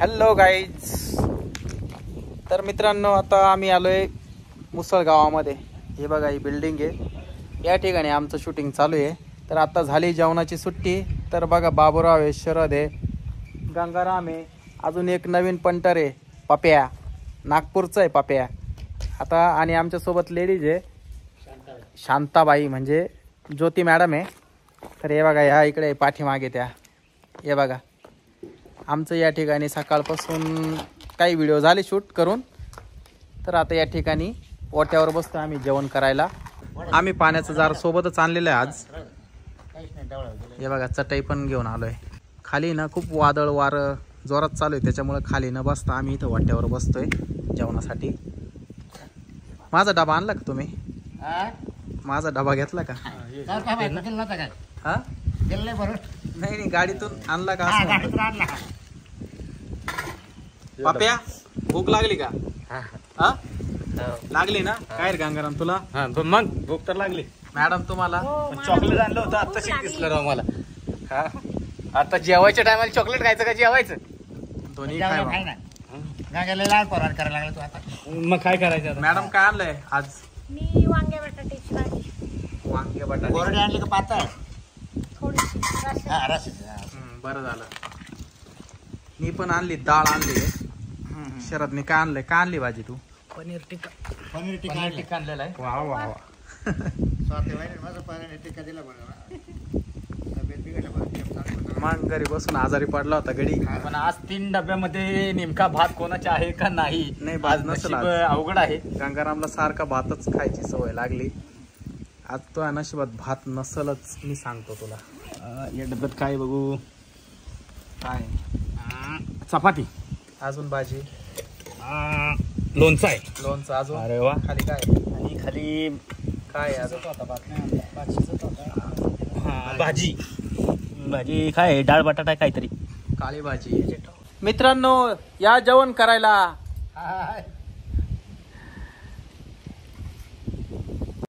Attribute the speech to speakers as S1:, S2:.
S1: Hello guys. तर मित्रांनो, आता आम्ही आलोय मुसळ गावामध्ये. हे बघा, ही बिल्डिंग आहे. या ठिकाणी आमचं शूटिंग चालू आहे. तर आता झाली जेवणाची सुट्टी. तर बघा, बाबूराव आहे, शरद आहे, गंगाराम आहे, अजून एक नवीन पंटर आहे पप्या, नागपूरचा आहे पप्या आता. आणि आमच्यासोबत लेडीज आहे शांताबाई, म्हणजे ज्योती मॅडम आहे. तर हे बघा, ह्या इकडे पाठीमागे त्या. हे बघा, आमचं या ठिकाणी सकाळपासून काही व्हिडिओ झाले शूट करून. तर आता या ठिकाणी ओट्यावर बसतो आम्ही जेवण करायला. आम्ही पाण्याचं जार सोबतच आणलेलं आहे आज. हे बघा, चटई पण घेऊन आलोय. खाली ना खूप वादळ वारं जोरात चालू आहे, त्याच्यामुळे खाली न बसता आम्ही इथं वाट्यावर बसतोय जेवणासाठी. माझा डबा आणला का तुम्ही? माझा डबा घेतला का? हा, नाही नाही, गाडीतून आणला का? पाप्या, भूक लागली का? हा, लागली ना? काय रे गंगाराम तुला?
S2: मग भूक तर लागली.
S1: मॅडम तुम्हाला?
S2: चॉकलेट आणलं होतं आता दिसलं राव मला. हा, आता जेवायच्या टायमाला चॉकलेट खायचं का जेवायचं?
S1: दोन्ही काय मग?
S2: मग काय करायचं आता?
S1: मॅडम काय आणलंय आज?
S3: मी वांगे बटाट्याची भाजी.
S1: वांगे बटाटे
S4: कोरडे आणली का पातळ?
S3: थोडीशी रस्सा.
S1: बरं झालं. मी पण आणली, डाळ आणली. शरदने काय आणलंय? काय आणली भाजी तू?
S2: पनीर टिक्का.
S4: पनीर टिक्का
S2: आणलेला आहे.
S1: वा वा वा.
S4: माझं पनीर टिक्का दिला
S1: मग घरी बसून आजारी पडला होता गडी.
S2: पण आज 3 डब्यामध्ये नेमका भात कोणाचा आहे का नाही?
S1: नाही, भात नसेल आज.
S2: अवघड आहे.
S1: गंगारामला सारखा भातच खायची सवय लागली. आज तो नशिबात भात नसलच, मी सांगतो तुला.
S2: या डब्यात काय बघू?
S1: काय?
S2: चपाती,
S1: अजून भाजी,
S2: लोणचं आहे.
S1: लोणचं अजून.
S2: अरे वा.
S1: खाली काय?
S2: आणि खाली
S1: काय अजून?
S2: भाजी. भाजी काय? डाळ बटाटा काहीतरी.
S1: काळी भाजी. मित्रांनो, या जेवण करायला.